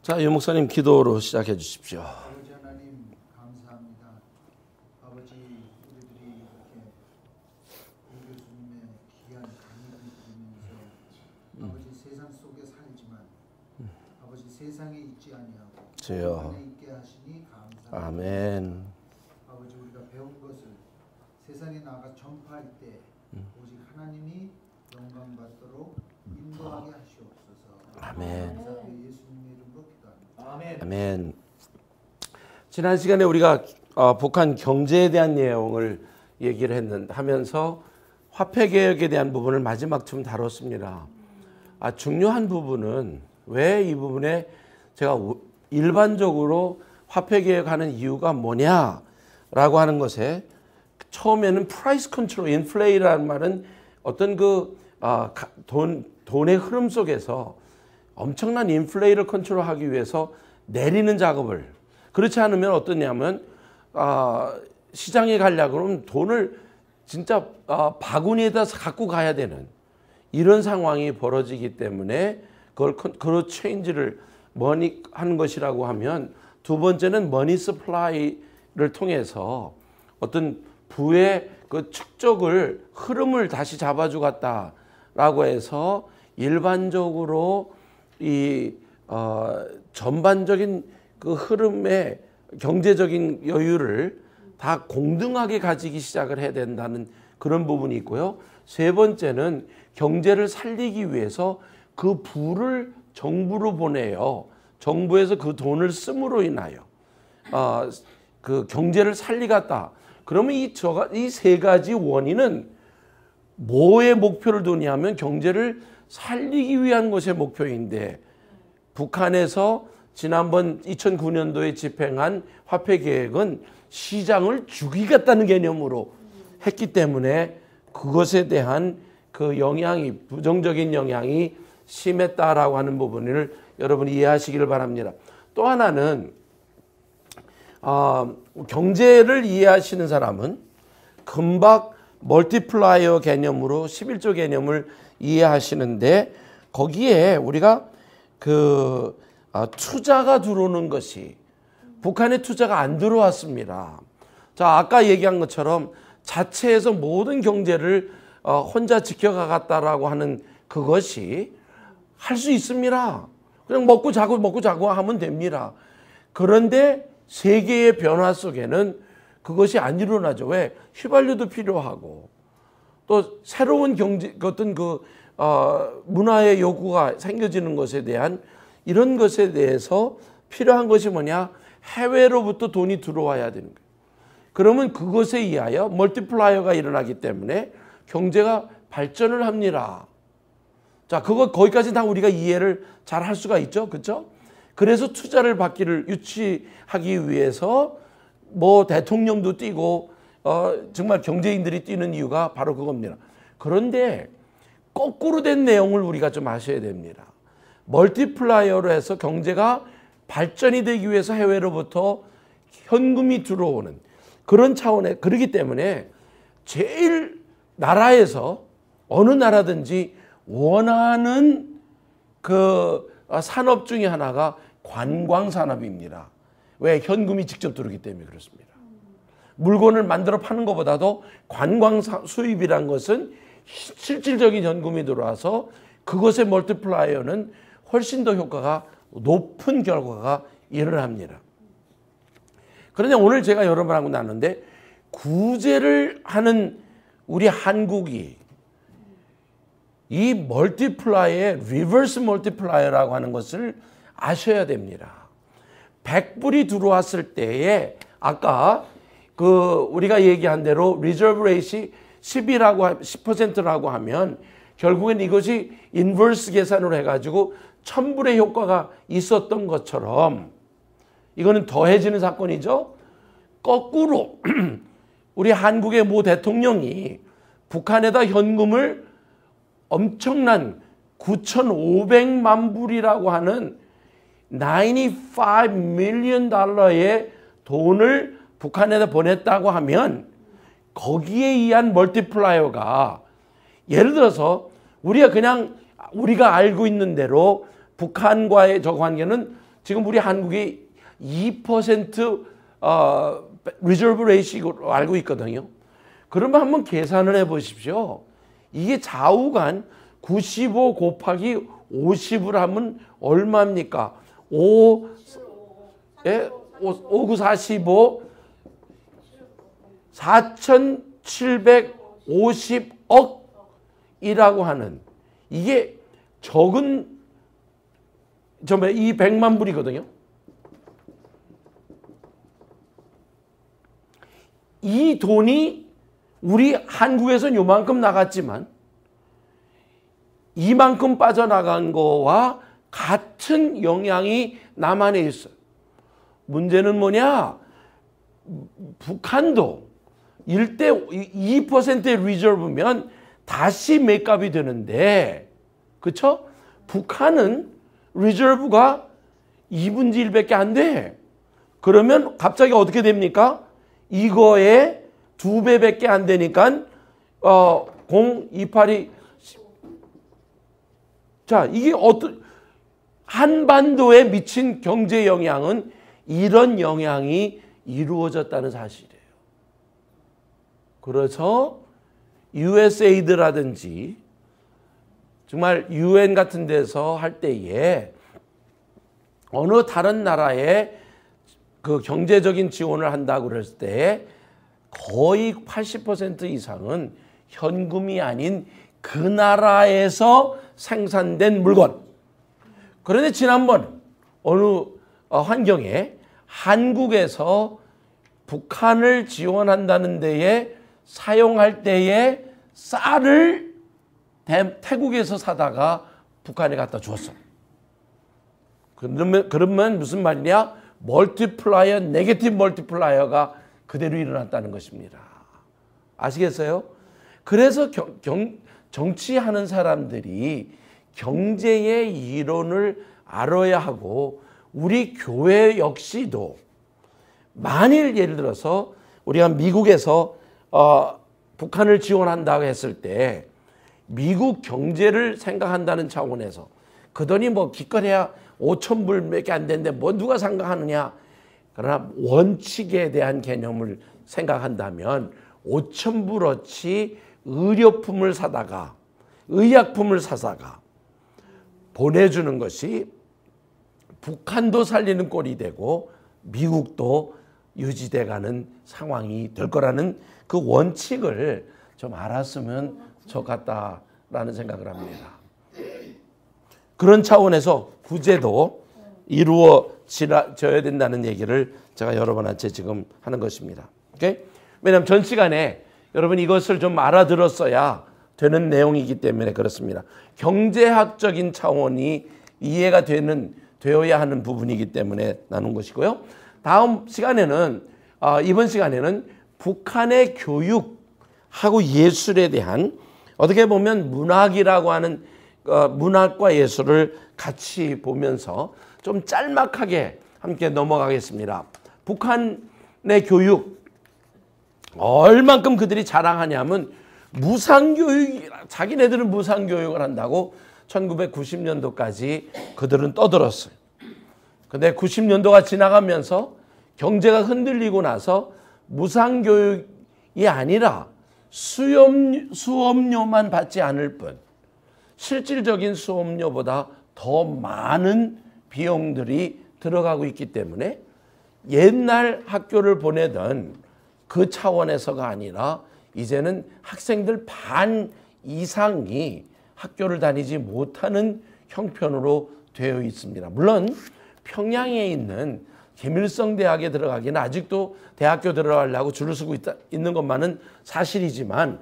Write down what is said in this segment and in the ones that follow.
자, 유 목사님 기도로 시작해 주십시오. 아버지 하나님 감사합니다. 아버지 우리들이 이렇게 오 교수님의 귀한 강의를 들으면서 아버지 세상 속에 살지만 아버지 세상에 있지 아니하고 주여. 안에 있게 하시니 감사합니다. 아멘. 아버지 우리가 배운 것을 세상에 나가 전파할 때 오직 하나님이 영광 받도록 인도하게 하시옵소서. 아멘. 감사하며 예수님의 이름으로 기도합니다. 아멘. 아멘. 지난 시간에 우리가 북한 경제에 대한 내용을 얘기를 하면서 화폐 개혁에 대한 부분을 마지막쯤 다뤘습니다. 중요한 부분은 왜 이 부분에 제가 일반적으로 화폐 개혁하는 이유가 뭐냐라고 하는 것에 처음에는 프라이스 컨트롤, 인플레이라는 말은 어떤 돈의 흐름 속에서 엄청난 인플레이를 컨트롤하기 위해서 내리는 작업을, 그렇지 않으면 어떠냐면 시장에 가려고 하면 돈을 진짜 바구니에다 갖고 가야 되는 이런 상황이 벌어지기 때문에 그걸 체인지를 하는 것이라고 하면, 두 번째는 머니 서플라이를 통해서 어떤 부의 그 축적을 흐름을 다시 잡아주겠다라고 해서 일반적으로 이 전반적인 그 흐름의 경제적인 여유를 다 공정하게 가지기 시작을 해야 된다는 그런 부분이 있고요. 세 번째는 경제를 살리기 위해서 그 부를 정부로 보내요. 정부에서 그 돈을 씀으로 인하여 그 경제를 살리겠다. 그러면 이 세 가지 원인은 뭐의 목표를 두냐면 경제를 살리기 위한 것의 목표인데, 북한에서 지난번 2009년도에 집행한 화폐 계획은 시장을 죽이겠다는 개념으로 했기 때문에 그것에 대한 그 영향이, 부정적인 영향이 심했다라고 하는 부분을 여러분이 이해하시기를 바랍니다. 또 하나는 경제를 이해하시는 사람은 금방 멀티플라이어 개념으로 11조 개념을 이해하시는데, 거기에 우리가 투자가 들어오는 것이, 북한의 투자가 안 들어왔습니다. 자, 아까 얘기한 것처럼 자체에서 모든 경제를 혼자 지켜가겠다라고 하는 그것이 할 수 있습니다. 그냥 먹고 자고 하면 됩니다. 그런데 세계의 변화 속에는 그것이 안 일어나죠. 왜? 휘발유도 필요하고 또 새로운 어떤 문화의 요구가 생겨지는 것에 대한 이런 것에 대해서 필요한 것이 뭐냐? 해외로부터 돈이 들어와야 되는 거예요. 그러면 그것에 의하여 멀티플라이어가 일어나기 때문에 경제가 발전을 합니다. 자, 거기까지 다 우리가 이해를 잘 할 수가 있죠. 그렇죠? 그래서 투자를 유치하기 위해서 대통령도 뛰고 정말 경제인들이 뛰는 이유가 바로 그겁니다. 그런데 거꾸로 된 내용을 우리가 좀 아셔야 됩니다. 멀티플라이어로 해서 경제가 발전이 되기 위해서 해외로부터 현금이 들어오는 그런 차원에, 그렇기 때문에 제일 나라에서 어느 나라든지 원하는 그 산업 중에 하나가 관광 산업입니다. 왜? 현금이 직접 들어오기 때문에 그렇습니다. 물건을 만들어 파는 것보다도 관광 수입이란 것은 실질적인 현금이 들어와서 그것의 멀티플라이어는 훨씬 더 효과가 높은 결과가 일어납니다. 그런데 오늘 제가 여러분하고 나누는데, 구제를 하는 우리 한국이 이 멀티플라이어의 리버스 멀티플라이어라고 하는 것을 아셔야 됩니다. 100불이 들어왔을 때에 아까 우리가 얘기한 대로 리저브 레이시 10%라고 하면 결국엔 이것이 인버스 계산으로 해가지고 1000불의 효과가 있었던 것처럼, 이거는 더해지는 사건이죠. 거꾸로 우리 한국의 모 대통령이 북한에다 현금을 엄청난 9,500만 불이라고 하는 95 밀리언 달러의 돈을 북한에다 보냈다고 하면, 거기에 의한 멀티플라이어가, 예를 들어서 우리가 알고 있는 대로 북한과의 저 관계는 지금 우리 한국이 2% 리저브 레이시로 알고 있거든요. 그러면 한번 계산을 해 보십시오. 이게 좌우간 95 곱하기 50을 하면 얼마입니까? 5, 9, 45, 4,750억이라고 하는, 이게 적은 이 100만 불이거든요. 이 돈이 우리 한국에서는 요만큼 나갔지만 이만큼 빠져나간 거와 같은 영향이 남한에 있어요. 문제는 뭐냐? 북한도 2%의 리저브면 다시 맥값이 되는데, 그렇죠? 북한은 리저브가 2분의 1밖에 안 돼. 그러면 갑자기 어떻게 됩니까? 이거에 2배밖에 안 되니까 0.282. 자, 이게 한반도에 미친 경제 영향은 이런 영향이 이루어졌다는 사실이에요. 그래서 USAID라든지 정말 UN 같은 데서 할 때에 어느 다른 나라에 그 경제적인 지원을 한다고 그랬을 때 거의 80% 이상은 현금이 아닌 그 나라에서 생산된 물건. 그런데 지난번 어느 환경에 한국에서 북한을 지원한다는 데에 사용할 때에 쌀을 태국에서 사다가 북한에 갖다 주었어. 그러면 무슨 말이냐? 멀티플라이어, 네게티브 멀티플라이어가 그대로 일어났다는 것입니다. 아시겠어요? 그래서 정치하는 사람들이 경제의 이론을 알아야 하고, 우리 교회 역시도 만일 예를 들어서 우리가 미국에서 북한을 지원한다고 했을 때 미국 경제를 생각한다는 차원에서 그 돈이 뭐 기껏해야 5,000불밖에 안 되는데 뭐 누가 생각하느냐. 그러나 원칙에 대한 개념을 생각한다면 5,000불어치 의료품을 사다가, 의약품을 사다가 보내주는 것이 북한도 살리는 꼴이 되고 미국도 유지돼가는 상황이 될 거라는 그 원칙을 좀 알았으면 좋겠다라는 생각을 합니다. 그런 차원에서 구제도 이루어져야 된다는 얘기를 제가 여러분한테 지금 하는 것입니다. 오케이? 왜냐하면 전 시간에 여러분 이것을 좀 알아들었어야 되는 내용이기 때문에 그렇습니다. 경제학적인 차원이 이해가 되어야 하는 부분이기 때문에 나눈 것이고요. 다음 시간에는 이번 시간에는 북한의 교육하고 예술에 대한, 어떻게 보면 문학이라고 하는 문학과 예술을 같이 보면서 좀 짤막하게 함께 넘어가겠습니다. 북한의 교육, 얼만큼 그들이 자랑하냐면 무상교육, 자기네들은 무상교육을 한다고 1990년도까지 그들은 떠들었어요. 근데 90년도가 지나가면서 경제가 흔들리고 나서 무상교육이 아니라 수업료만 받지 않을 뿐 실질적인 수업료보다 더 많은 비용들이 들어가고 있기 때문에 옛날 학교를 보내던 그 차원에서가 아니라 이제는 학생들 반 이상이 학교를 다니지 못하는 형편으로 되어 있습니다. 물론 평양에 있는 김일성 대학에 들어가기는 아직도 대학교 들어가려고 줄을 서고 있는 것만은 사실이지만,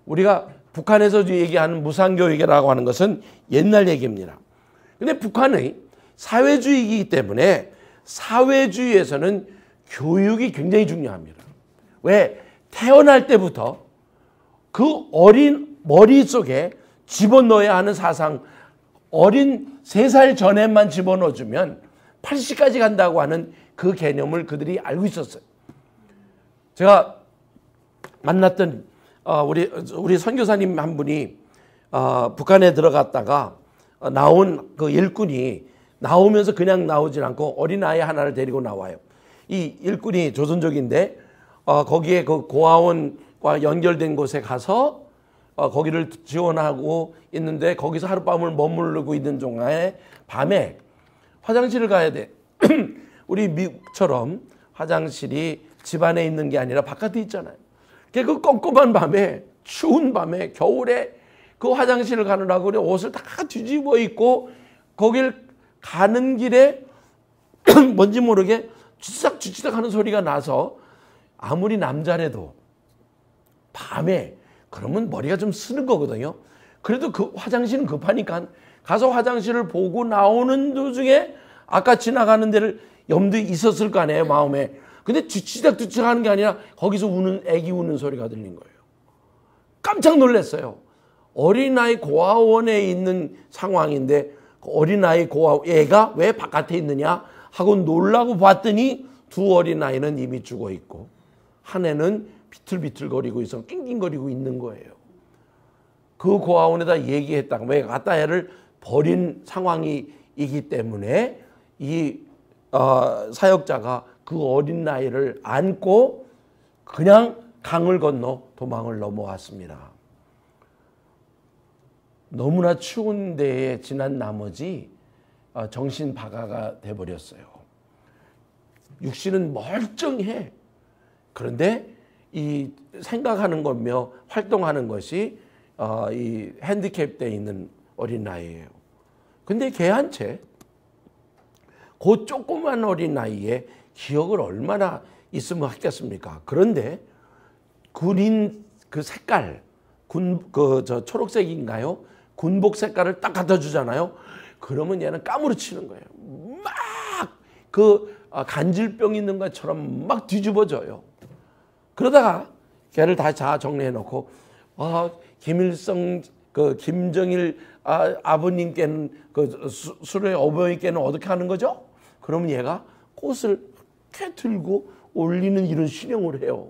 우리가 북한에서 얘기하는 무상교육이라고 하는 것은 옛날 얘기입니다. 그런데 북한의 사회주의이기 때문에 사회주의에서는 교육이 굉장히 중요합니다. 왜? 태어날 때부터 그 어린 머릿속에 집어넣어야 하는 사상, 어린 3살 전에만 집어넣어주면 80까지 간다고 하는 그 개념을 그들이 알고 있었어요. 제가 만났던 우리 선교사님 한 분이 북한에 들어갔다가 나온 그 일꾼이 나오면서 그냥 나오질 않고 어린아이 하나를 데리고 나와요. 이 일꾼이 조선족인데 거기에 그 고아원과 연결된 곳에 가서 거기를 지원하고 있는데 거기서 하룻밤을 머무르고 있는 동안에 밤에 화장실을 가야 돼. 우리 미국처럼 화장실이 집 안에 있는 게 아니라 바깥에 있잖아요. 그 껌껌한 밤에, 추운 밤에, 겨울에 그 화장실을 가느라고 옷을 다 뒤집어 입고 거길 가는 길에 뭔지 모르게 쥐치닥 하는 소리가 나서 아무리 남자래도 밤에 그러면 머리가 좀 쓰는 거거든요. 그래도 그 화장실은 급하니까 가서 화장실을 보고 나오는 도중에 아까 지나가는 데를 염두에 있었을 거 아니에요, 마음에. 근데 뒤치닥 하는 게 아니라 거기서 애기 우는 소리가 들린 거예요. 깜짝 놀랐어요. 어린아이 고아원에 있는 상황인데 어린아이 애가 왜 바깥에 있느냐 하고 놀라고 봤더니 두 어린아이는 이미 죽어 있고 한 애는 비틀비틀거리고 있어 낑낑거리고 있는 거예요. 그 고아원에다 얘기했다가 왜 갖다 애를 버린 상황이기 때문에 이 사역자가 그 어린 나이를 안고 그냥 강을 건너 도망을 넘어왔습니다. 너무나 추운 데에 지난 나머지 정신바가가 돼버렸어요. 육신은 멀쩡해. 그런데 이 생각하는 거며 활동하는 것이 이 핸디캡되어 있는 어린아이예요. 근데 걔 한 채 그 조그만 어린아이에 기억을 얼마나 있으면 하겠습니까? 그런데 군인 그 색깔, 저 초록색인가요? 군복 색깔을 딱 갖다 주잖아요. 그러면 얘는 까무러치는 거예요. 막 그 간질병 있는 것처럼 막 뒤집어져요. 그러다가 걔를 다 정리해 놓고 김일성 김정일 아버님께는 그 수레 어버이께는 어떻게 하는 거죠? 그러면 얘가 꽃을 이렇게 들고 올리는 이런 신용을 해요.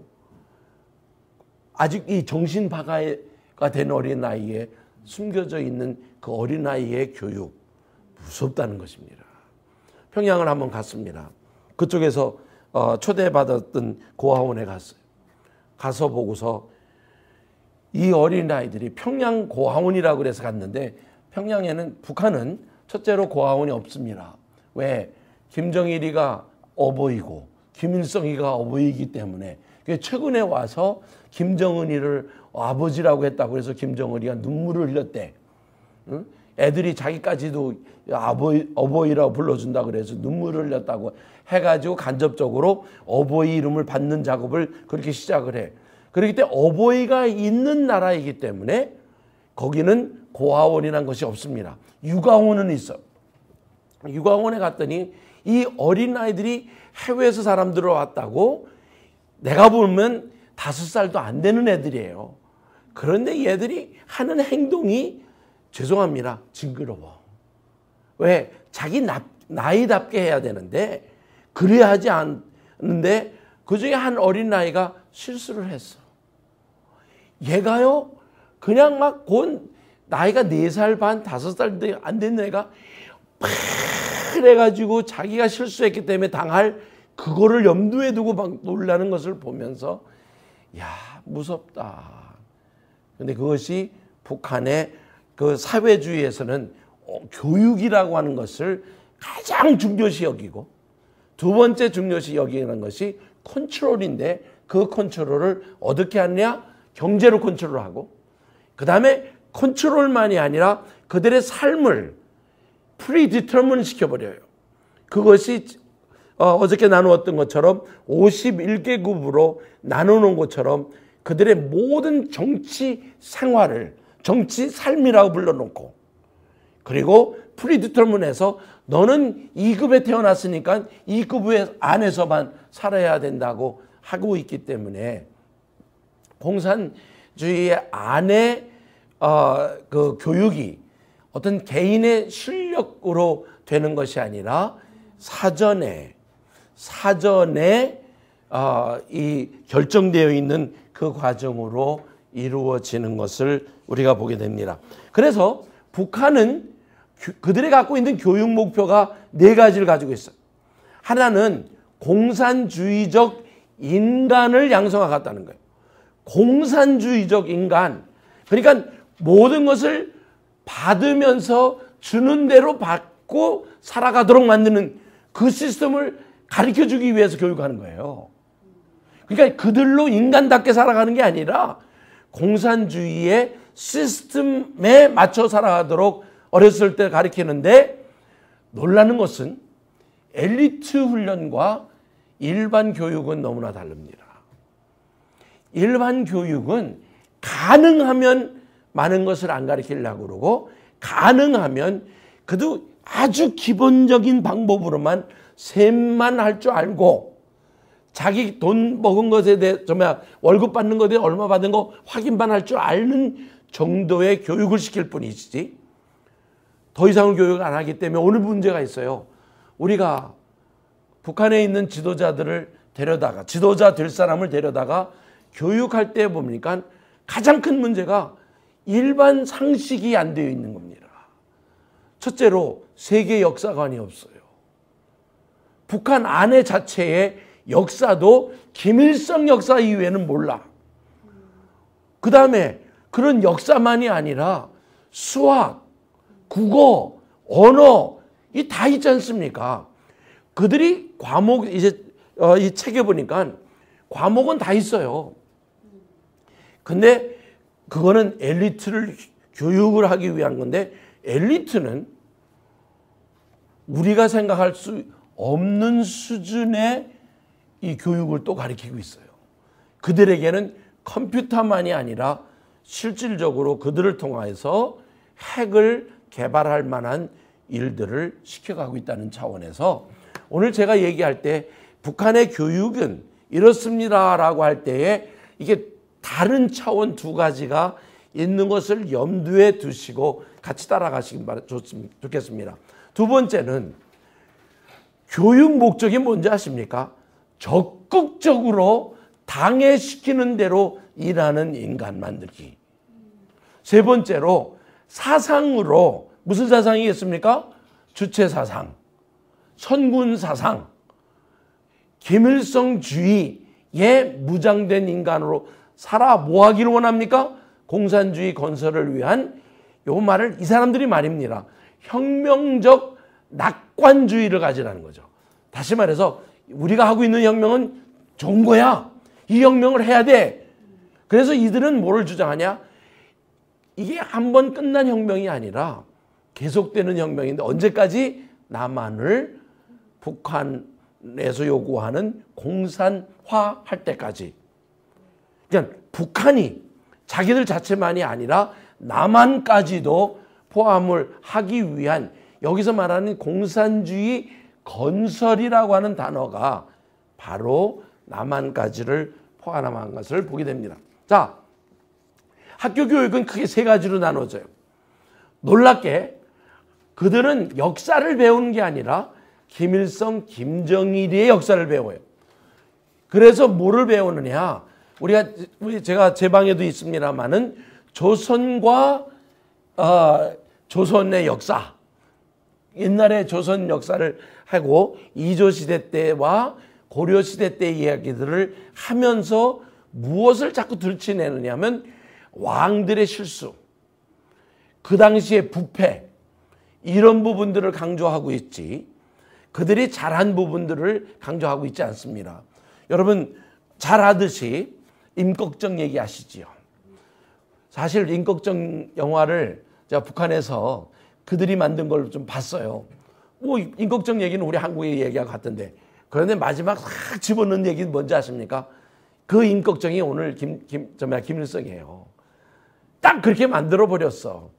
아직 이 정신바가가 된 어린아이에 숨겨져 있는 그 어린아이의 교육, 무섭다는 것입니다. 평양을 한번 갔습니다. 그쪽에서 초대받았던 고아원에 갔어요. 가서 보고서 이 어린아이들이 평양 고아원이라고 그래서 갔는데 평양에는 북한은 첫째로 고아원이 없습니다. 왜? 김정일이가 어버이고 김일성이가 어버이기 때문에 최근에 와서 김정은이를 아버지라고 했다고 해서 김정은이가 눈물을 흘렸대. 응? 애들이 자기까지도 어버이라고 불러준다 그래서 눈물을 흘렸다고 해가지고 간접적으로 어버이 이름을 받는 작업을 그렇게 시작을 해. 그렇기 때문에 어버이가 있는 나라이기 때문에 거기는 고아원이라는 것이 없습니다. 육아원은 있어. 육아원에 갔더니 이 어린아이들이 해외에서 사람들 왔다고 내가 보면 5살도 안 되는 애들이에요. 그런데 얘들이 하는 행동이 죄송합니다. 징그러워. 왜? 자기 나이답게 해야 되는데 그래야 하지 않는데 그중에 한 어린아이가 실수를 했어. 얘가요 그냥 막 나이가 4살 반 5살도 안 된 애가 그래가지고 자기가 실수했기 때문에 당할 그거를 염두에 두고 막 놀라는 것을 보면서 야 무섭다. 근데 그것이 북한의 그 사회주의에서는 교육이라고 하는 것을 가장 중요시 여기고 두 번째 중요시 여기는 것이 컨트롤인데 그 컨트롤을 어떻게 하느냐? 경제로 컨트롤하고 그 다음에 컨트롤만이 아니라 그들의 삶을 프리디터민 시켜버려요. 그것이 어저께 나누었던 것처럼 51개국으로 나누는 것처럼 그들의 모든 정치 생활을 정치 삶이라고 불러놓고 그리고 프리디터민해서 너는 2급에 태어났으니까 2급 안에서만 살아야 된다고 하고 있기 때문에 공산주의 안에 그 교육이 어떤 개인의 실력으로 되는 것이 아니라 사전에 이 결정되어 있는 그 과정으로 이루어지는 것을 우리가 보게 됩니다. 그래서 북한은 그들이 갖고 있는 교육 목표가 4가지를 가지고 있어요. 하나는 공산주의적 인간을 양성하겠다는 거예요. 공산주의적 인간. 그러니까 모든 것을 받으면서 주는 대로 받고 살아가도록 만드는 그 시스템을 가르쳐주기 위해서 교육하는 거예요. 그러니까 그들로 인간답게 살아가는 게 아니라 공산주의의 시스템에 맞춰 살아가도록 어렸을 때 가르치는데, 놀라는 것은 엘리트 훈련과 일반 교육은 너무나 다릅니다. 일반 교육은 가능하면 많은 것을 안 가르치려고 그러고, 가능하면 그래도 아주 기본적인 방법으로만 셈만 할 줄 알고, 자기 돈 먹은 것에 대해 월급 받는 것에 대해 얼마 받은 거 확인만 할 줄 아는 정도의 교육을 시킬 뿐이지, 더 이상은 교육을 안 하기 때문에 오늘 문제가 있어요. 우리가 북한에 있는 지도자들을 데려다가, 지도자 될 사람을 데려다가 교육할 때 보니까 가장 큰 문제가 일반 상식이 안 되어 있는 겁니다. 첫째로 세계 역사관이 없어요. 북한 안에 자체의 역사도 김일성 역사 이외에는 몰라. 그 다음에 그런 역사만이 아니라 수학, 국어, 언어, 이 다 있지 않습니까? 그들이 과목, 이제 이 책에 보니까 과목은 다 있어요. 근데 그거는 엘리트를 교육을 하기 위한 건데, 엘리트는 우리가 생각할 수 없는 수준의 이 교육을 또 가르치고 있어요. 그들에게는 컴퓨터만이 아니라 실질적으로 그들을 통해서 핵을 개발할 만한 일들을 시켜가고 있다는 차원에서, 오늘 제가 얘기할 때 북한의 교육은 이렇습니다라고 할 때에 이게 다른 차원 2가지가 있는 것을 염두에 두시고 같이 따라가시기 좋겠습니다. 두 번째는 교육 목적이 뭔지 아십니까? 적극적으로 당해시키는 대로 일하는 인간 만들기. 세 번째로 사상으로, 무슨 사상이겠습니까? 주체사상, 선군사상, 김일성주의에 무장된 인간으로 살아 뭐 하기를 원합니까? 공산주의 건설을 위한, 요 말을 이 사람들이 말입니다. 혁명적 낙관주의를 가지라는 거죠. 다시 말해서 우리가 하고 있는 혁명은 좋은 거야. 이 혁명을 해야 돼. 그래서 이들은 뭐를 주장하냐? 이게 한 번 끝난 혁명이 아니라 계속되는 혁명인데, 언제까지? 남한을 북한에서 요구하는 공산화 할 때까지. 그러니까 북한이 자기들 자체만이 아니라 남한까지도 포함을 하기 위한, 여기서 말하는 공산주의 건설이라고 하는 단어가 바로 남한까지를 포함한 것을 보게 됩니다. 자, 학교 교육은 크게 3가지로 나눠져요. 놀랍게 그들은 역사를 배우는 게 아니라 김일성, 김정일의 역사를 배워요. 그래서 뭐를 배우느냐? 제가 제 방에도 있습니다만은 조선과 조선의 역사, 옛날에 조선 역사를 하고 이조시대 때와 고려시대 때 이야기들을 하면서 무엇을 자꾸 들춰내느냐 하면 왕들의 실수, 그 당시의 부패, 이런 부분들을 강조하고 있지, 그들이 잘한 부분들을 강조하고 있지 않습니다. 여러분 잘 아듯이 임꺽정 얘기하시지요. 사실 임꺽정 영화를 제가 북한에서 그들이 만든 걸 좀 봤어요. 뭐 임꺽정 얘기는 우리 한국의 얘기와 같은데, 그런데 마지막 싹 집어넣는 얘기는 뭔지 아십니까? 그 임꺽정이 오늘 김일성이에요. 딱 그렇게 만들어 버렸어.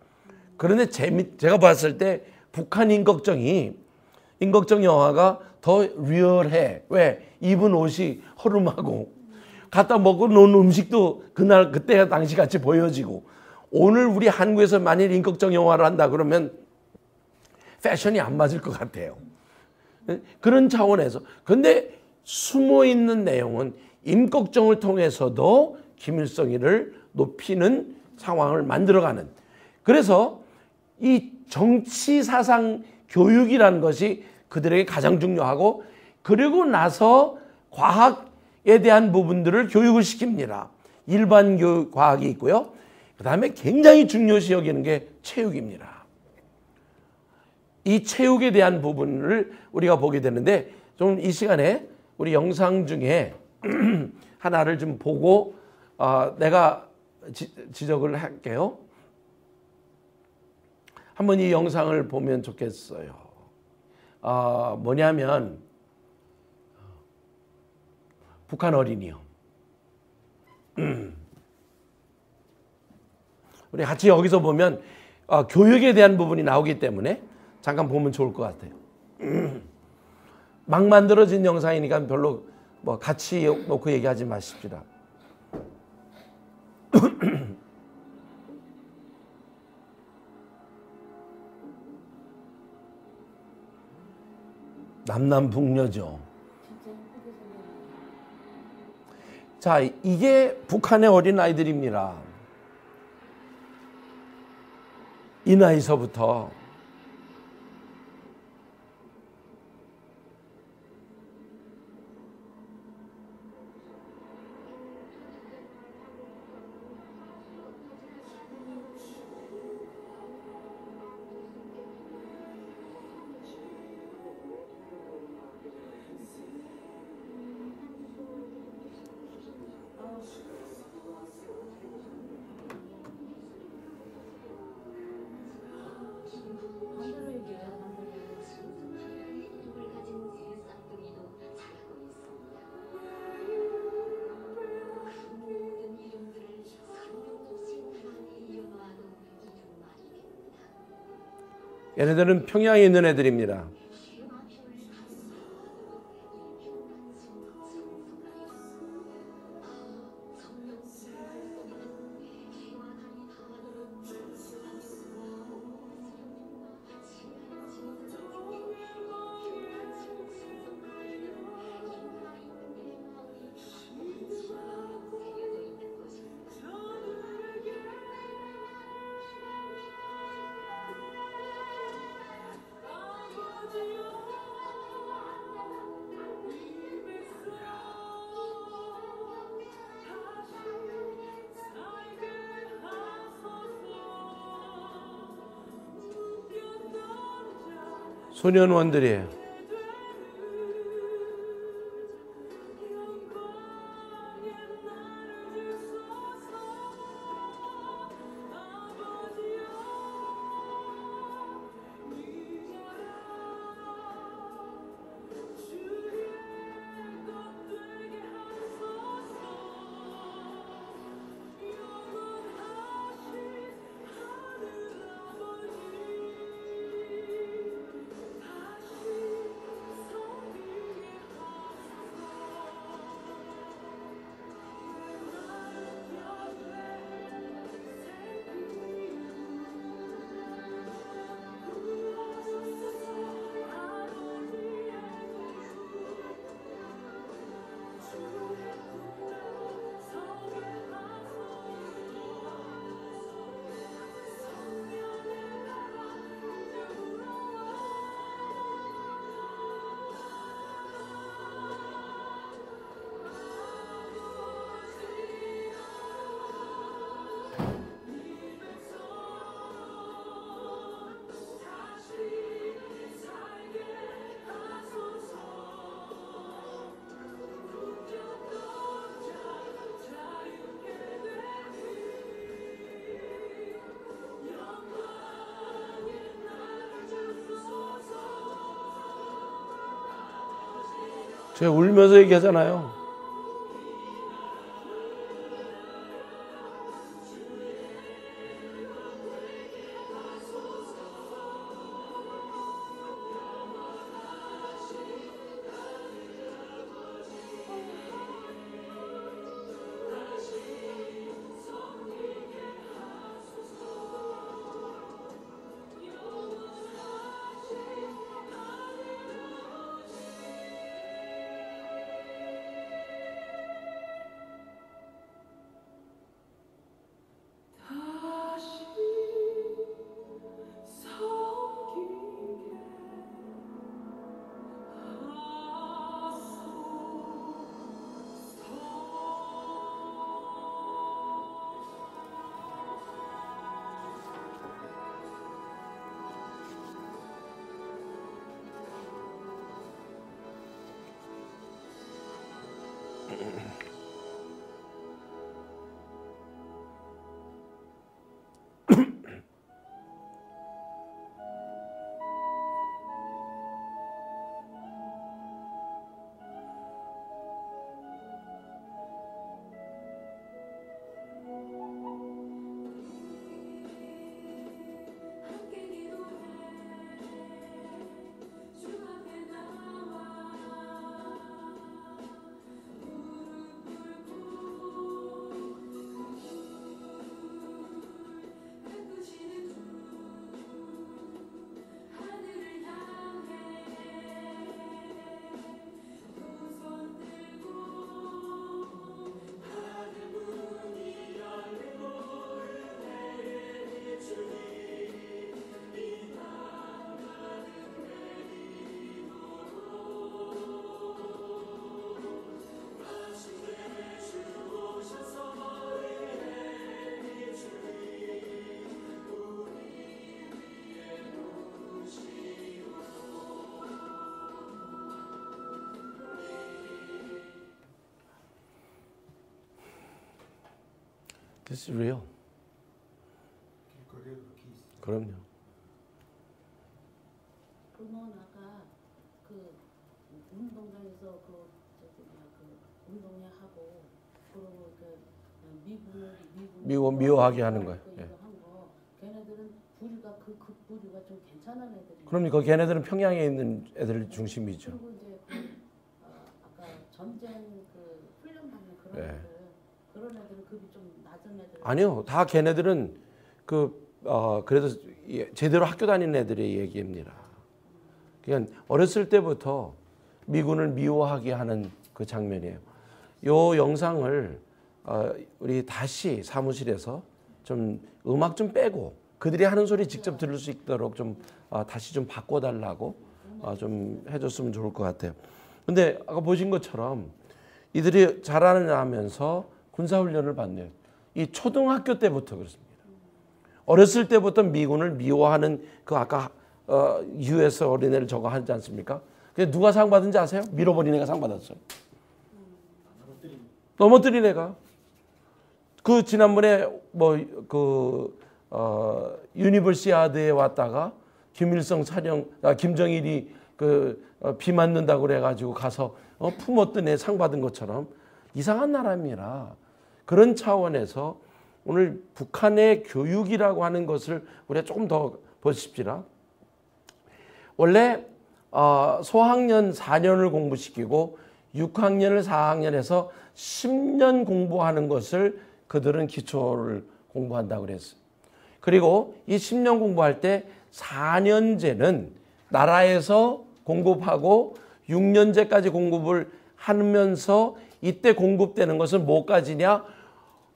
그런데 제가 봤을 때 북한 임꺽정 영화가 더 리얼해. 왜? 입은 옷이 허름하고 갖다 먹고 놓은 음식도 그때 당시 같이 보여지고, 오늘 우리 한국에서 만일 임꺽정 영화를 한다 그러면 패션이 안 맞을 것 같아요. 그런 차원에서. 근데 숨어 있는 내용은 임꺽정을 통해서도 김일성이를 높이는 상황을 만들어가는. 그래서 이 정치 사상 교육이라는 것이 그들에게 가장 중요하고, 그리고 나서 과학에 대한 부분들을 교육을 시킵니다. 일반 교육 과학이 있고요. 그 다음에 굉장히 중요시 여기는 게 체육입니다. 이 체육에 대한 부분을 우리가 보게 되는데, 좀 이 시간에 우리 영상 중에 하나를 좀 보고 내가 지적을 할게요. 한번 이 영상을 보면 좋겠어요. 뭐냐면 북한 어린이요. 우리 같이 여기서 보면 교육에 대한 부분이 나오기 때문에 잠깐 보면 좋을 것 같아요. 막 만들어진 영상이니까 별로 뭐 같이 놓고 얘기하지 마십시다. 남남북녀죠. 자, 이게 북한의 어린아이들입니다. 이 나이서부터. 얘네들은 평양에 있는 애들입니다. 소년원들이에요. 제가 울면서 얘기하잖아요. This is real. 길거리에 그렇게 있어요. 그럼요. 그러면 아까 그 운동장에서 그 운동회 하고 그리고 미워 미워하게 하는 거예요. 예. 걔네들은 부류가 그 부류가 좀 괜찮은 애들이. 그럼요. 걔네들은 평양에 있는 애들 중심이죠. 그리고 이제 아까 전쟁 그 훈련 받는 그런 예. 애들 그런 애들은 급이 좀 낮은 애들. 아니요. 다 걔네들은 그래도 제대로 학교 다니는 애들의 얘기입니다. 그냥 어렸을 때부터 미군을 미워하게 하는 그 장면이에요. 요 영상을 우리 다시 사무실에서 좀 음악 좀 빼고 그들이 하는 소리 직접 들을 수 있도록 좀 다시 좀 바꿔달라고 좀 해줬으면 좋을 것 같아요. 근데 아까 보신 것처럼 이들이 자라나면서 군사훈련을 받네요. 이 초등학교 때부터 그렇습니다. 어렸을 때부터 미군을 미워하는 그 아까 US 어린애를 저거 하지 않습니까? 누가 상 받은지 아세요? 밀어버린 애가 상 받았어요. 넘어뜨린 애가. 그 지난번에 유니버시아드에 왔다가 김일성 김정일이 비 맞는다고 그래가지고 가서 품었던 애 상 받은 것처럼 이상한 나라입니다. 그런 차원에서 오늘 북한의 교육이라고 하는 것을 우리가 조금 더 보십시다. 원래 소학년 4년을 공부시키고 6학년을 4학년에서 10년 공부하는 것을 그들은 기초를 공부한다고 그랬어요. 그리고 이 10년 공부할 때 4년제는 나라에서 공급하고 6년제까지 공급을 하면서 이때 공급되는 것은 뭐까지냐?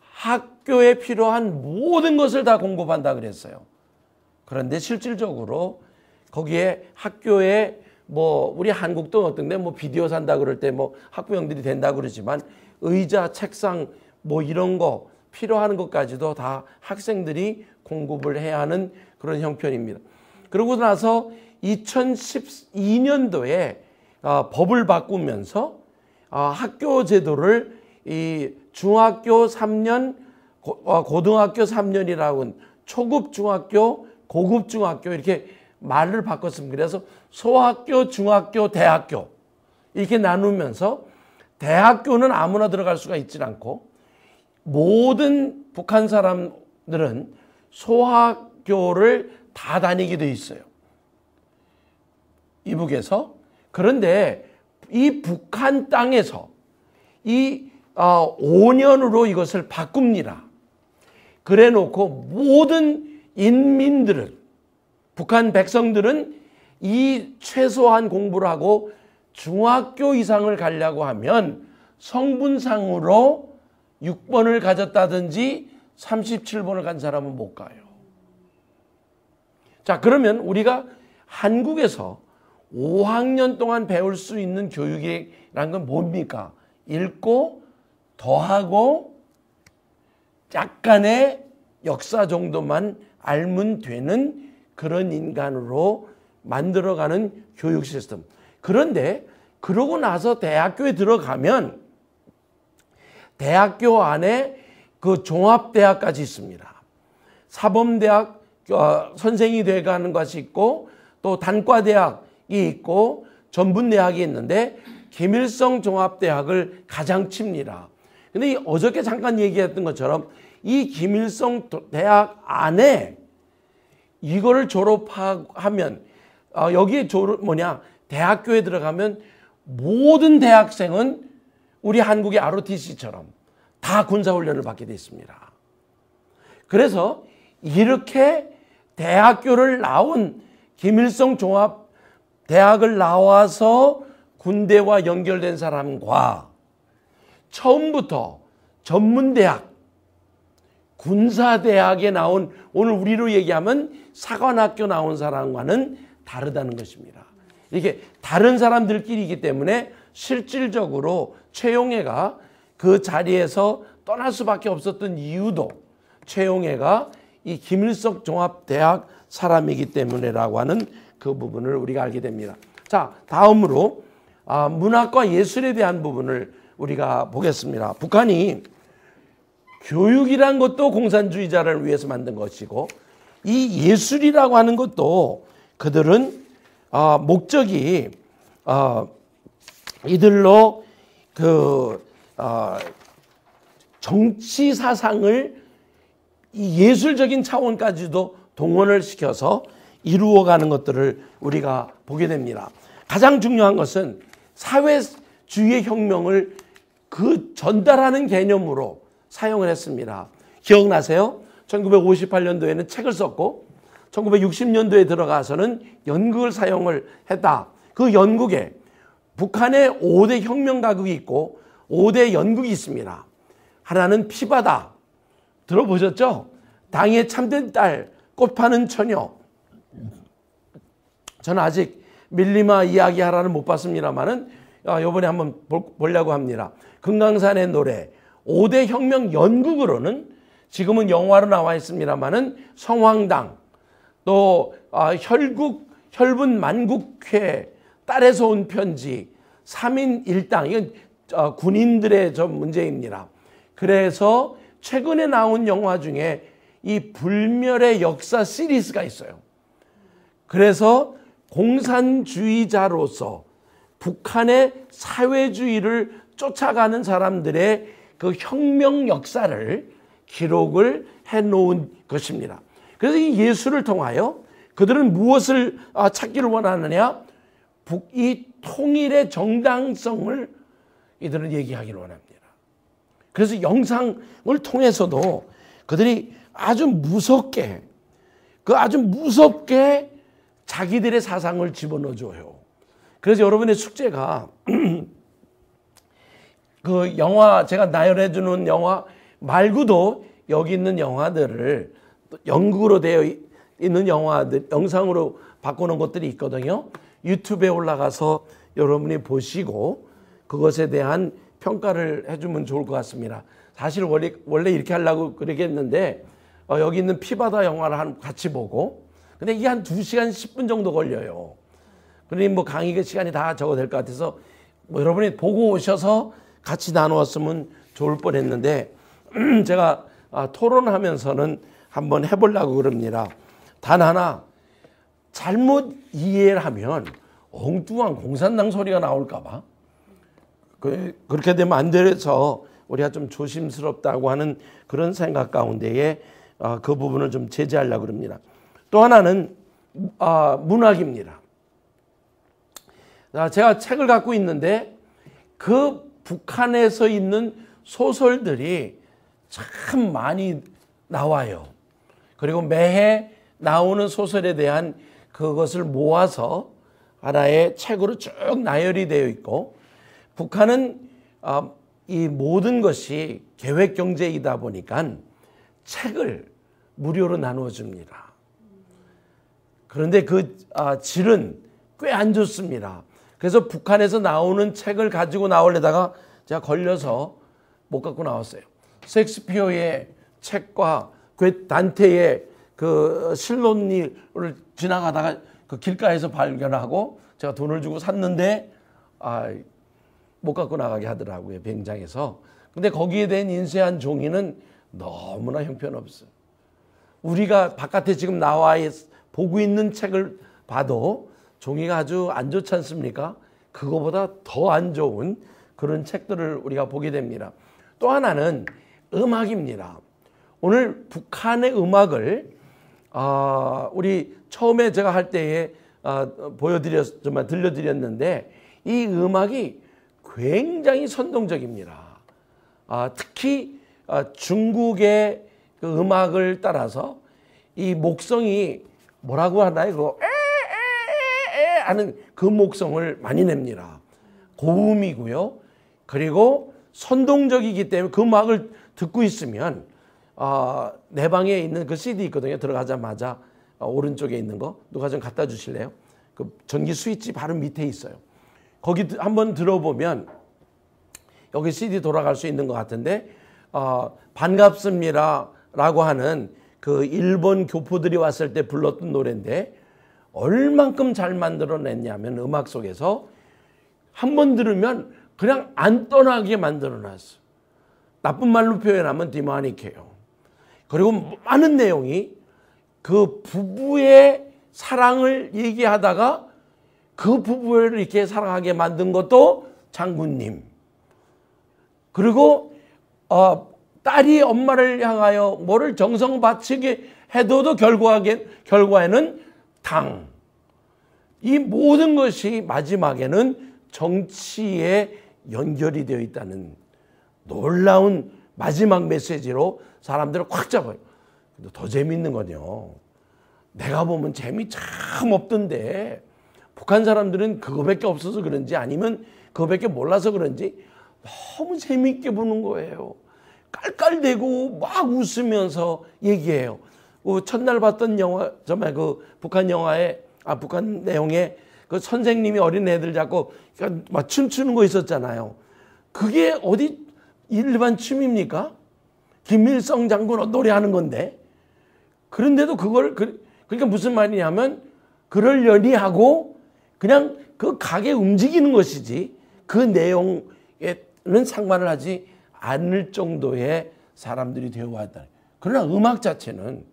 학교에 필요한 모든 것을 다 공급한다 그랬어요. 그런데 실질적으로 거기에 학교에 우리 한국도 어떤데 비디오 산다 그럴 때 학부형들이 된다 그러지만 의자, 책상 이런 거 필요한 것까지도 다 학생들이 공급을 해야 하는 그런 형편입니다. 그러고 나서 2012년도에 법을 바꾸면서 학교 제도를 이 중학교 3년, 고등학교 3년이라고 초급 중학교, 고급 중학교 이렇게 말을 바꿨습니다. 그래서 소학교, 중학교, 대학교 이렇게 나누면서 대학교는 아무나 들어갈 수가 있지 않고 모든 북한 사람들은 소학교를 다 다니게 돼 있어요. 이북에서. 그런데 이 북한 땅에서 이 5년으로 이것을 바꿉니다. 그래 놓고 모든 인민들은 북한 백성들은 이 최소한 공부를 하고 중학교 이상을 가려고 하면 성분상으로 6번을 가졌다든지 37번을 간 사람은 못 가요. 자, 그러면 우리가 한국에서 5학년 동안 배울 수 있는 교육이란 건 뭡니까? 읽고 더하고 약간의 역사 정도만 알면 되는 그런 인간으로 만들어가는 교육 시스템. 그런데 그러고 나서 대학교에 들어가면 대학교 안에 그 종합대학까지 있습니다. 사범대학 선생이 돼가는 것이 있고 또 단과대학이 있고 전문대학이 있는데 김일성 종합대학을 가장 칩니다. 근데 어저께 잠깐 얘기했던 것처럼 이 김일성 대학 안에 이거를 졸업하면 여기에 대학교에 들어가면 모든 대학생은 우리 한국의 ROTC처럼 다 군사훈련을 받게 돼 있습니다. 그래서 이렇게 대학교를 나온 김일성 종합대학을 나와서 군대와 연결된 사람과 처음부터 전문대학, 군사대학에 나온 오늘 우리로 얘기하면 사관학교 나온 사람과는 다르다는 것입니다. 이게 다른 사람들끼리이기 때문에 실질적으로 최용해가 그 자리에서 떠날 수밖에 없었던 이유도 최용해가 이 김일성 종합대학 사람이기 때문에라고 하는 그 부분을 우리가 알게 됩니다. 자, 다음으로 문학과 예술에 대한 부분을 우리가 보겠습니다. 북한이 교육이란 것도 공산주의자를 위해서 만든 것이고 이 예술이라고 하는 것도 그들은 목적이 이들로 그 정치 사상을 이 예술적인 차원까지도 동원을 시켜서 이루어가는 것들을 우리가 보게 됩니다. 가장 중요한 것은 사회주의의 혁명을 그 전달하는 개념으로 사용을 했습니다. 기억나세요? 1958년도에는 책을 썼고 1960년도에 들어가서는 연극을 사용을 했다. 그 연극에 북한의 5대 혁명 가극이 있고 5대 연극이 있습니다. 하나는 피바다. 들어보셨죠? 당의 참된 딸, 꽃 파는 처녀. 저는 아직 밀리마 이야기하라는 못 봤습니다만은 이번에 한번 보려고 합니다. 금강산의 노래. 5대 혁명 연극으로는 지금은 영화로 나와 있습니다만은 성황당, 또 혈분 만국회, 딸에서 온 편지, 3인 1당, 이건 군인들의 문제입니다. 그래서 최근에 나온 영화 중에 이 불멸의 역사 시리즈가 있어요. 그래서 공산주의자로서 북한의 사회주의를 쫓아가는 사람들의 그 혁명 역사를 기록을 해놓은 것입니다. 그래서 이 예술을 통하여 그들은 무엇을 찾기를 원하느냐? 이 통일의 정당성을 이들은 얘기하기를 원합니다. 그래서 영상을 통해서도 그들이 아주 무섭게 자기들의 사상을 집어넣어줘요. 그래서 여러분의 숙제가 그 영화, 제가 나열해주는 영화 말고도 여기 있는 영화들을 연극으로 되어 있는 영화들, 영상으로 바꾸는 것들이 있거든요. 유튜브에 올라가서 여러분이 보시고 그것에 대한 평가를 해주면 좋을 것 같습니다. 사실 원래 이렇게 하려고 그러겠는데 여기 있는 피바다 영화를 같이 보고, 근데 이게 한 2시간 10분 정도 걸려요. 그러니 뭐 강의 시간이 다 적어될 것 같아서 여러분이 보고 오셔서 같이 나누었으면 좋을 뻔했는데 제가 토론하면서는 한번 해보려고 그럽니다. 단 하나, 잘못 이해를 하면 엉뚱한 공산당 소리가 나올까 봐 그렇게 되면 안 돼서 우리가 좀 조심스럽다고 하는 그런 생각 가운데에 그 부분을 좀 제재하려고 그럽니다. 또 하나는 문학입니다. 제가 책을 갖고 있는데 그 북한에서 있는 소설들이 참 많이 나와요. 그리고 매해 나오는 소설에 대한 그것을 모아서 하나의 책으로 쭉 나열이 되어 있고, 북한은 이 모든 것이 계획경제이다 보니까 책을 무료로 나누어 줍니다. 그런데 그 질은 꽤 안 좋습니다. 그래서 북한에서 나오는 책을 가지고 나오려다가 제가 걸려서 못 갖고 나왔어요. 셰익스피어의 책과 단테의 그 실론을 지나가다가 그 길가에서 발견하고 제가 돈을 주고 샀는데 못 갖고 나가게 하더라고요, 병장에서. 근데 거기에 대한 인쇄한 종이는 너무나 형편없어요. 우리가 바깥에 지금 나와 보고 있는 책을 봐도 종이가 아주 안 좋지 않습니까? 그거보다 더 안 좋은 그런 책들을 우리가 보게 됩니다. 또 하나는 음악입니다. 오늘 북한의 음악을 우리 처음에 제가 할 때에 들려드렸는데 이 음악이 굉장히 선동적입니다. 특히 중국의 그 음악을 따라서 이 목성이 뭐라고 하나요? 에에에에 하는 그 목성을 많이 냅니다. 고음이고요. 그리고 선동적이기 때문에 그 음악을 듣고 있으면 내 방에 있는 그 CD 있거든요. 들어가자마자 오른쪽에 있는 거 누가 좀 갖다 주실래요? 그 전기 스위치 바로 밑에 있어요. 거기 한번 들어보면 여기 CD 돌아갈 수 있는 것 같은데 반갑습니다 라고 하는 그 일본 교포들이 왔을 때 불렀던 노래인데 얼만큼 잘 만들어냈냐면 음악 속에서 한 번 들으면 그냥 안 떠나게 만들어놨어. 나쁜 말로 표현하면 디마닉해요. 그리고 많은 내용이 그 부부의 사랑을 얘기하다가 그 부부를 이렇게 사랑하게 만든 것도 장군님. 그리고 딸이 엄마를 향하여 뭐를 정성 바치게 해도 결과에는 당. 이 모든 것이 마지막에는 정치에 연결이 되어 있다는 놀라운 마지막 메시지로 사람들을 꽉 잡아요. 근데 더 재밌는 건요. 내가 보면 재미 참 없던데 북한 사람들은 그거밖에 없어서 그런지 아니면 그거밖에 몰라서 그런지 너무 재미있게 보는 거예요. 깔깔대고 막 웃으면서 얘기해요. 첫날 봤던 영화, 정말 그 북한 영화에, 북한 내용에 그 선생님이 어린애들 잡고 막 춤추는 거 있었잖아요. 그게 어디 일반 춤입니까? 김일성 장군 노래하는 건데. 그런데도 그러니까 무슨 말이냐면 그러려니 하고 그냥 그 가게 움직이는 것이지 그 내용에는 상관을 하지 않을 정도의 사람들이 되어왔다. 그러나 음악 자체는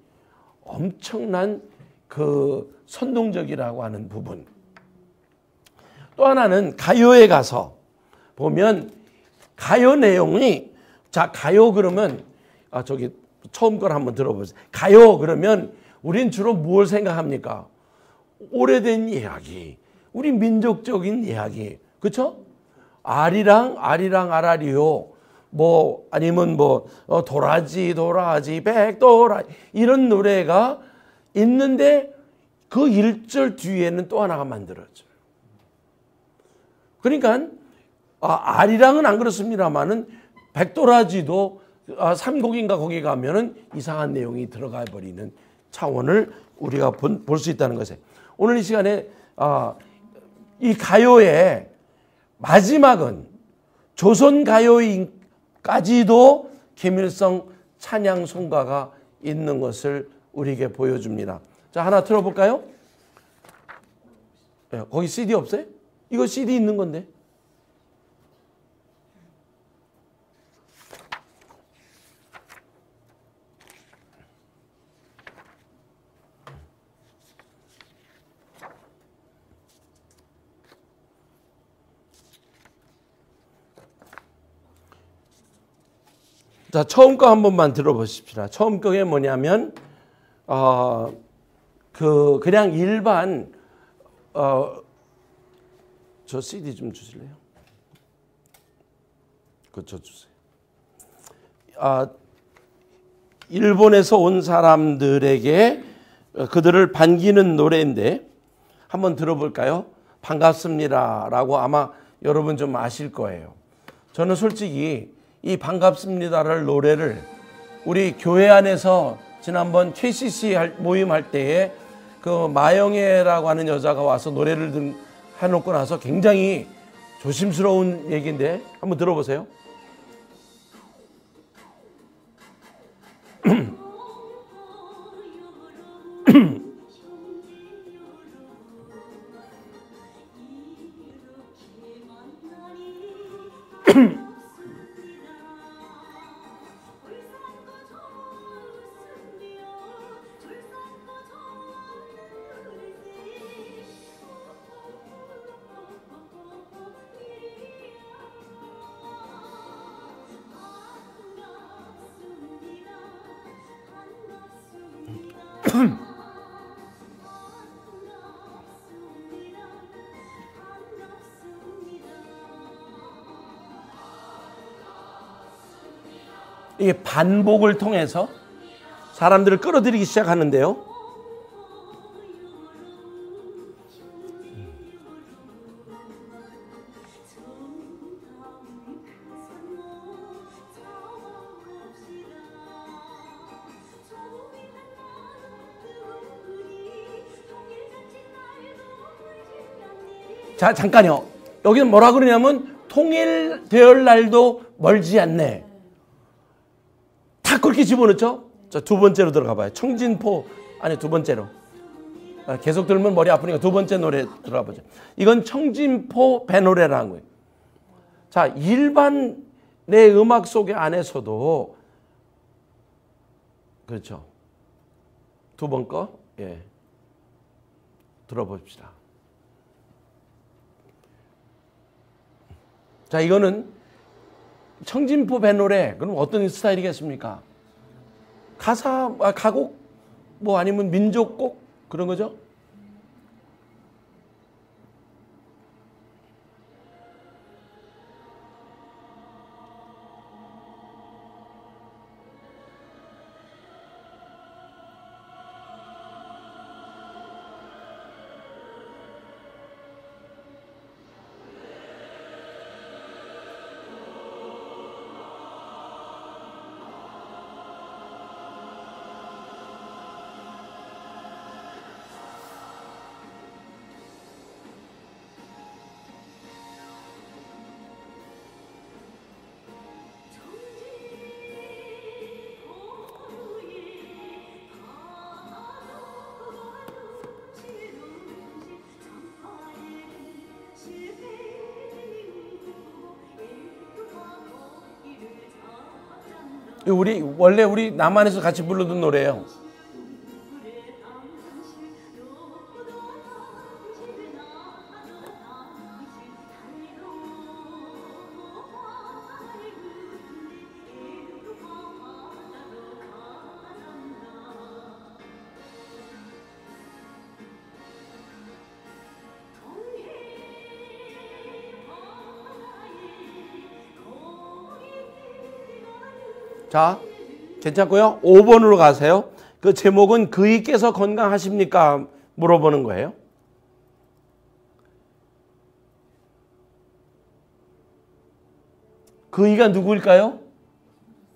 엄청난 그 선동적이라고 하는 부분. 또 하나는 가요에 가서 보면 가요 내용이 가요 그러면 처음 걸 한번 들어보세요. 가요 그러면 우린 주로 뭘 생각합니까? 오래된 이야기, 우리 민족적인 이야기, 그렇죠? 아리랑 아라리요, 뭐 아니면 뭐 도라지 백도라지 이런 노래가 있는데 그 1절 뒤에는 또 하나가 만들어져요. 그러니까 아리랑은 안 그렇습니다만은 백도라지도 3곡인가 거기 가면은 이상한 내용이 들어가 버리는 차원을 우리가 볼 수 있다는 것에 오늘 이 시간에 이 가요의 마지막은 조선 가요까지도 김일성 찬양 송가가 있는 것을 우리에게 보여줍니다. 자, 하나 틀어볼까요? 거기 CD 없어요? 이거 CD 있는 건데. 자, 처음 거 한 번만 들어보십시다. 처음 거게 뭐냐면 그냥 일반 저 CD 좀 주실래요? 그거 저 주세요. 일본에서 온 사람들에게 그들을 반기는 노래인데 한번 들어볼까요? 반갑습니다라고 아마 여러분 좀 아실 거예요. 저는 솔직히 이 반갑습니다를 노래를 우리 교회 안에서 지난번 KCC 모임할 때에 그 마영애라고 하는 여자가 와서 노래를 해놓고 나서 굉장히 조심스러운 얘기인데 한번 들어보세요. 이게 반복을 통해서 사람들을 끌어들이기 시작하는데요. 자, 잠깐요. 여기는 뭐라 그러냐면 통일될 날도 멀지 않네. 다 그렇게 집어넣죠? 자, 두 번째로 들어가 봐요. 청진포, 아니 두 번째로. 계속 들으면 머리 아프니까 두 번째 노래 들어가 보죠. 이건 청진포 배노래라는 거예요. 자, 일반 내 음악 속에 안에서도 그렇죠. 두 번 거, 예, 들어봅시다. 자, 이거는 청진포 배노래. 그럼 어떤 스타일이겠습니까? 가사, 가곡, 뭐 아니면 민족곡 그런 거죠? 원래 우리 남한에서 같이 부르던 노래예요. 자, 괜찮고요. 5번으로 가세요. 그 제목은 그이께서 건강하십니까? 물어보는 거예요. 그이가 누구일까요?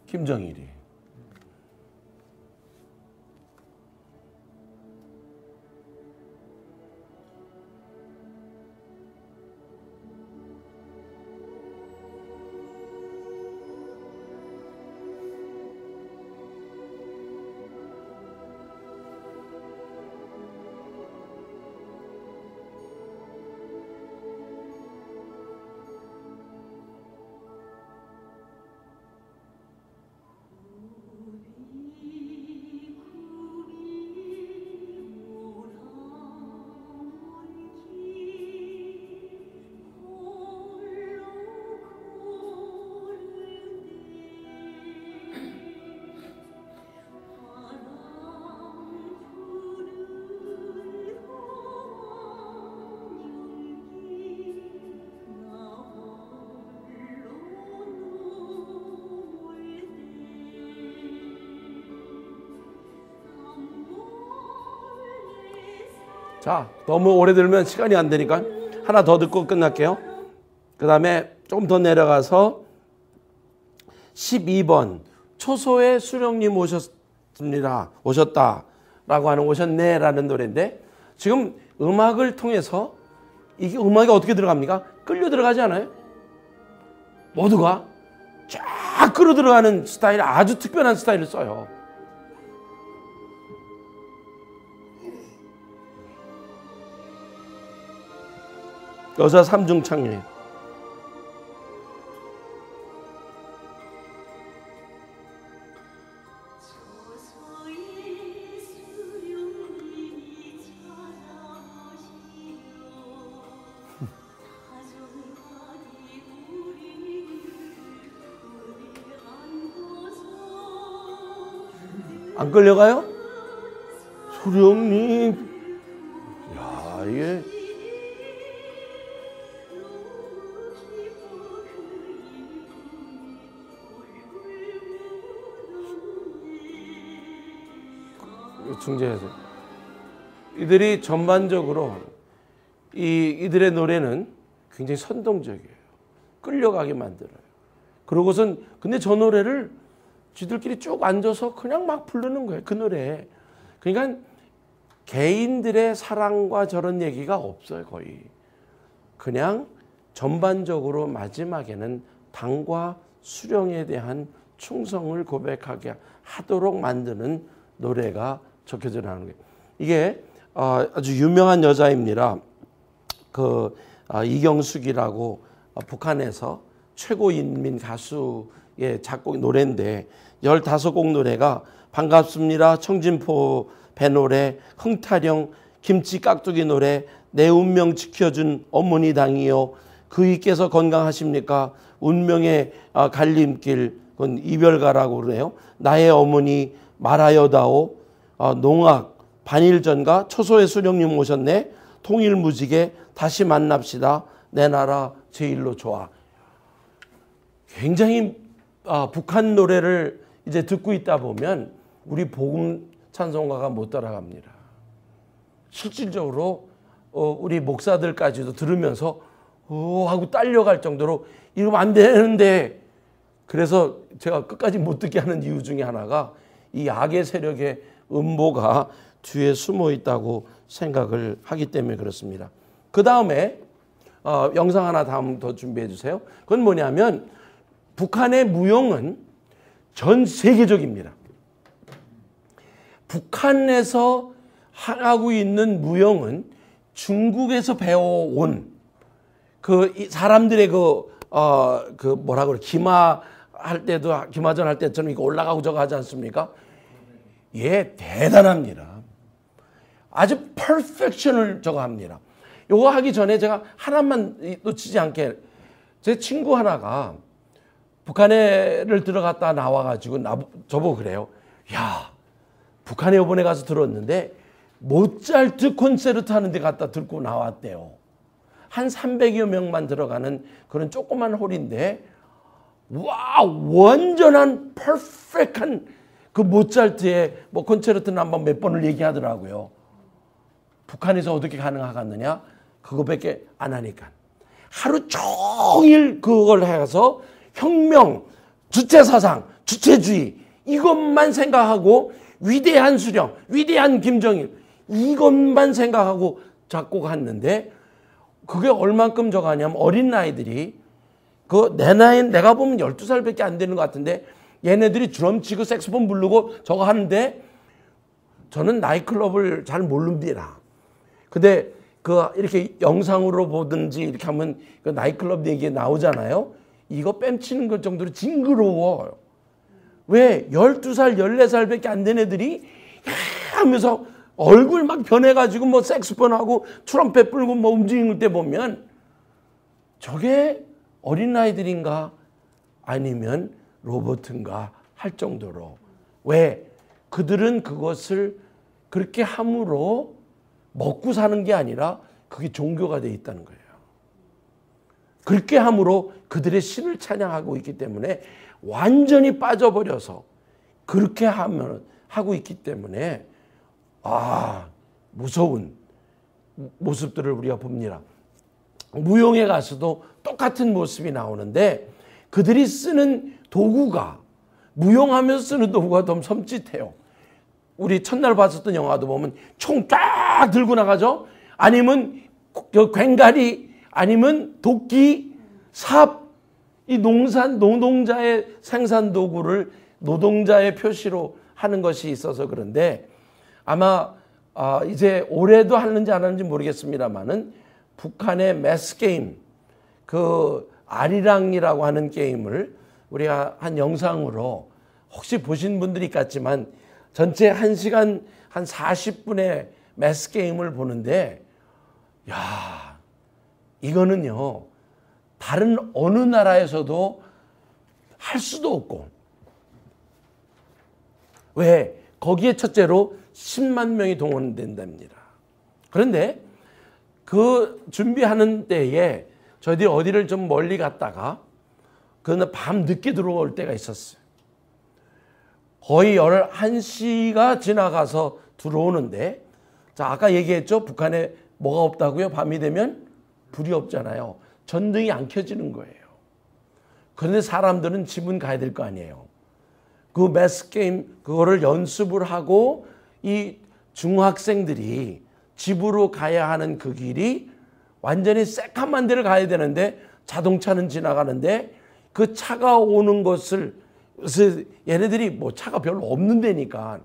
김정일이. 자, 너무 오래 들으면 시간이 안 되니까 하나 더 듣고 끝날게요. 그 다음에 조금 더 내려가서 12번 초소의 수령님 오셨다라고 하는 오셨네라는 노래인데, 지금 음악을 통해서 이게 음악이 어떻게 들어갑니까? 끌려 들어가지 않아요? 모두가 쫙 끌어 들어가는 스타일, 아주 특별한 스타일을 써요. 여자 삼중 창녀예요. 안 끌려가요? 소령님, 야, 이게 중재해서 이들이 전반적으로 이들의 노래는 굉장히 선동적이에요. 끌려가게 만들어요. 그러고선 근데 저 노래를 쥐들끼리 쭉 앉아서 그냥 막 부르는 거예요. 그 노래. 그러니까 개인들의 사랑과 저런 얘기가 없어요. 거의. 그냥 전반적으로 마지막에는 당과 수령에 대한 충성을 고백하게 하도록 만드는 노래가 적혀져 나오는 거예요. 이게 아주 유명한 여자입니다. 이경숙이라고 북한에서 최고 인민 가수의 작곡 노래인데 15곡 노래가 반갑습니다. 청진포 배 노래, 흥타령, 김치 깍두기 노래, 내 운명 지켜준 어머니 당이요. 그이께서 건강하십니까? 운명의 갈림길, 그건 이별가라고 그래요. 나의 어머니 말하여다오. 농악, 반일전가, 초소의 수령님 오셨네. 통일무지개, 다시 만납시다. 내 나라 제일로 좋아. 굉장히 북한 노래를 이제 듣고 있다 보면 우리 복음 찬송가가 못 따라갑니다. 실질적으로 우리 목사들까지도 들으면서 하고 딸려갈 정도로 이러면 안 되는데, 그래서 제가 끝까지 못 듣게 하는 이유 중에 하나가 이 악의 세력의 음모가 뒤에 숨어 있다고 생각을 하기 때문에 그렇습니다. 그 다음에 영상 하나 다음 더 준비해 주세요. 그건 뭐냐면 북한의 무용은 전 세계적입니다. 북한에서 하고 있는 무용은 중국에서 배워온 사람들의 뭐라 그래, 기마할 때도, 기마전 할 때처럼 이거 올라가고 저거 하지 않습니까? 예, 대단합니다. 아주 퍼펙션을 저거 합니다. 요거 하기 전에 제가 하나만 놓치지 않게, 제 친구 하나가 북한에를 들어갔다 나와가지고 저보고 그래요. 야, 북한에 이번에 가서 들었는데 모차르트 콘서트 하는데 갔다 듣고 나왔대요. 한 300여 명만 들어가는 그런 조그만 홀인데, 와, 완전한 퍼펙트한 그 모차르트의 콘서트는 한번 몇 번을 얘기하더라고요. 북한에서 어떻게 가능하겠느냐? 그거밖에 안 하니까. 하루 종일 그걸 해서 혁명, 주체사상, 주체주의 이것만 생각하고 위대한 수령, 위대한 김정일 이것만 생각하고 작곡했는데, 그게 얼만큼 저거 하냐면 어린 아이들이 내 나이는 내가 보면 12살밖에 안 되는 것 같은데 얘네들이 드럼 치고 색소폰 부르고 저거 하는데, 저는 나이클럽을 잘 모릅니다. 근데 이렇게 영상으로 보든지 이렇게 하면 그 나이클럽 얘기 나오잖아요. 이거 뺨치는 것 정도로 징그러워. 왜 12살, 14살밖에 안 된 애들이 하면서 얼굴 막 변해가지고 색소폰하고 트럼펫 불고 움직이는 때 보면 저게 어린아이들인가 아니면 로봇인가 할 정도로, 왜 그들은 그것을 그렇게 함으로 먹고 사는 게 아니라 그게 종교가 돼 있다는 거예요. 그렇게 함으로 그들의 신을 찬양하고 있기 때문에 완전히 빠져버려서 그렇게 하고 있기 때문에 무서운 모습들을 우리가 봅니다. 무용에 가서도 똑같은 모습이 나오는데 그들이 쓰는 도구가, 무용하면서 쓰는 도구가 너무 섬찟해요. 우리 첫날 봤었던 영화도 보면 총 쫙 들고 나가죠. 아니면 괭가리, 아니면 도끼, 삽, 이 노동자의 생산 도구를 노동자의 표시로 하는 것이 있어서 그런데, 아마 이제 올해도 하는지 안 하는지 모르겠습니다만은 북한의 매스 게임, 아리랑이라고 하는 게임을 우리가 한 영상으로 혹시 보신 분들이 있겠지만 전체 1시간 한 40분의 매스 게임을 보는데, 야, 이거는요 다른 어느 나라에서도 할 수도 없고, 왜 거기에 첫째로 10만 명이 동원된답니다. 그런데 그 준비하는 때에 저희들이 어디를 좀 멀리 갔다가 그날 밤 늦게 들어올 때가 있었어요. 거의 11시가 지나가서 들어오는데, 자, 아까 얘기했죠? 북한에 뭐가 없다고요? 밤이 되면 불이 없잖아요. 전등이 안 켜지는 거예요. 그런데 사람들은 집은 가야 될 거 아니에요. 그 매스 게임 그거를 연습을 하고 이 중학생들이 집으로 가야 하는 그 길이 완전히 새까만 데를 가야 되는데 자동차는 지나가는데 그 차가 오는 것을, 그래서 얘네들이 뭐 차가 별로 없는 데니까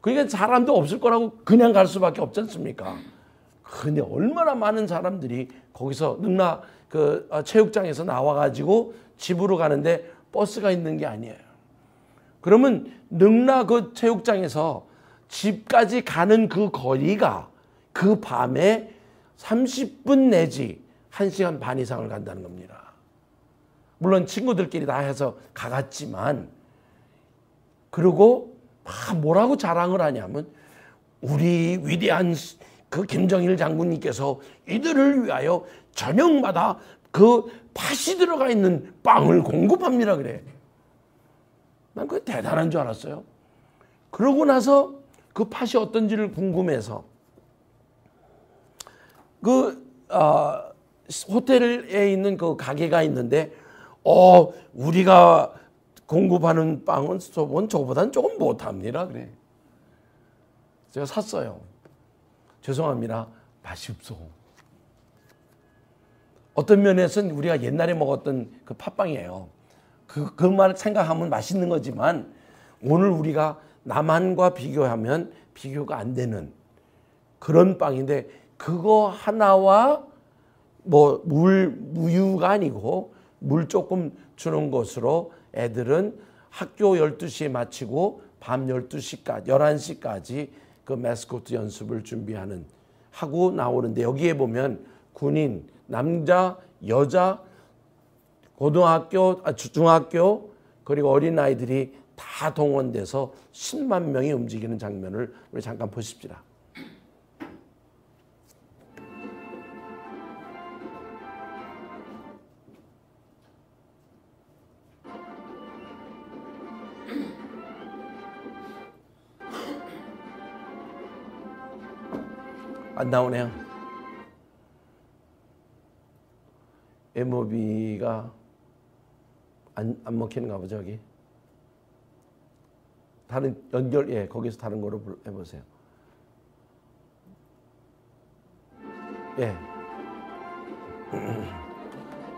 그러니까 사람도 없을 거라고 그냥 갈 수밖에 없지 않습니까? 근데 얼마나 많은 사람들이 거기서 능라 그 체육장에서 나와가지고 집으로 가는데 버스가 있는 게 아니에요. 그러면 능라 그 체육장에서 집까지 가는 그 거리가 그 밤에 30분 내지 1시간 반 이상을 간다는 겁니다. 물론 친구들끼리 다 해서 가갔지만, 그리고 막 뭐라고 자랑을 하냐면 우리 위대한 그 김정일 장군님께서 이들을 위하여 저녁마다 그 팥이 들어가 있는 빵을 공급합니다 그래. 난 그게 대단한 줄 알았어요. 그러고 나서 그 팥이 어떤지를 궁금해서 그 호텔에 있는 그 가게가 있는데 우리가 공급하는 빵은 저보다는 조금 못합니다 그래. 제가 샀어요. 죄송합니다. 맛이 없어. 어떤 면에서는 우리가 옛날에 먹었던 그 팥빵이에요. 그 말 생각하면 맛있는 거지만 오늘 우리가 남한과 비교하면 비교가 안 되는 그런 빵인데, 그거 하나와 뭐 무유가 아니고 물 조금 주는 것으로 애들은 학교 12시에 마치고 밤 12시까지 11시까지 그 매스코트 연습을 하고 나오는데, 여기에 보면 군인, 남자, 여자, 고등학교, 중학교 그리고 어린아이들이 다 동원돼서 10만 명이 움직이는 장면을 우리 잠깐 보십시다. 안 나오네요. MOB가 안 먹히는가 보죠, 여기. 다른 연결, 거기서 다른 거로 해보세요. 예.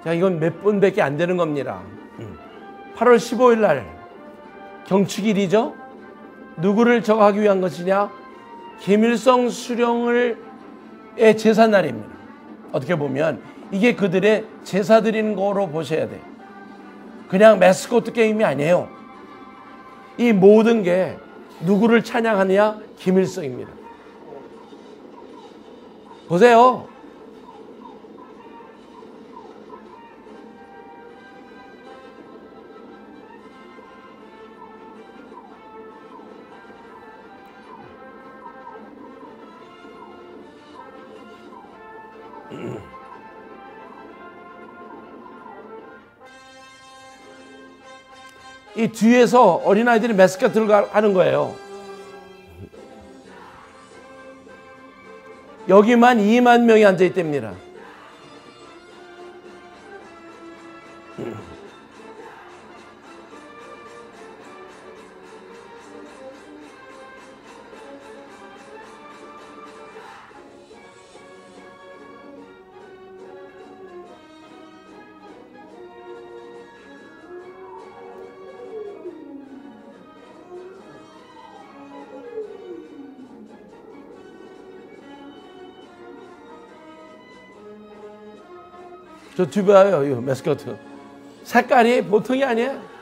자, 이건 몇 분밖에 안 되는 겁니다. 8월 15일 날 경축일이죠. 누구를 저하기 위한 것이냐? 김일성 수령의 제사 날입니다. 어떻게 보면 이게 그들의 제사 드리는 거로 보셔야 돼요. 그냥 매스코트 게임이 아니에요. 이 모든 게 누구를 찬양하느냐? 김일성입니다. 보세요. 이 뒤에서 어린아이들이 매스코트를 하는 거예요. 여기만 2만 명이 앉아있답니다. 저 뒤에 봐요, 이 매스코트. 색깔이 보통이 아니에요.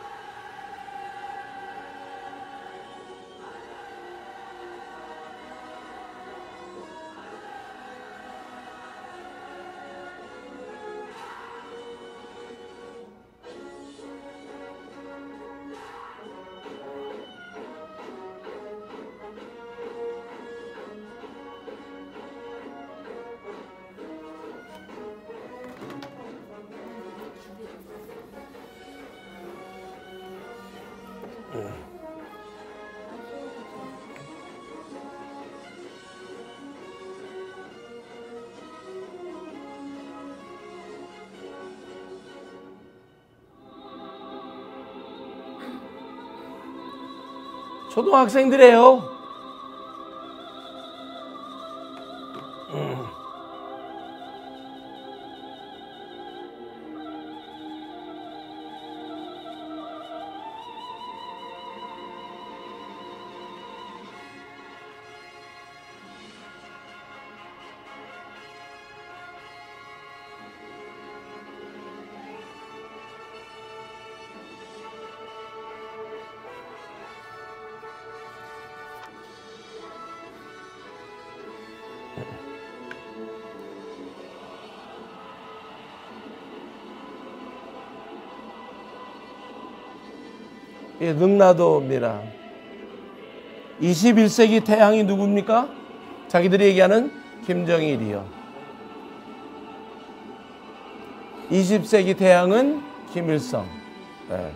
초등학생들이에요. 예, 능라도입니다. 21세기 태양이 누굽니까? 자기들이 얘기하는 김정일이요. 20세기 태양은 김일성. 네.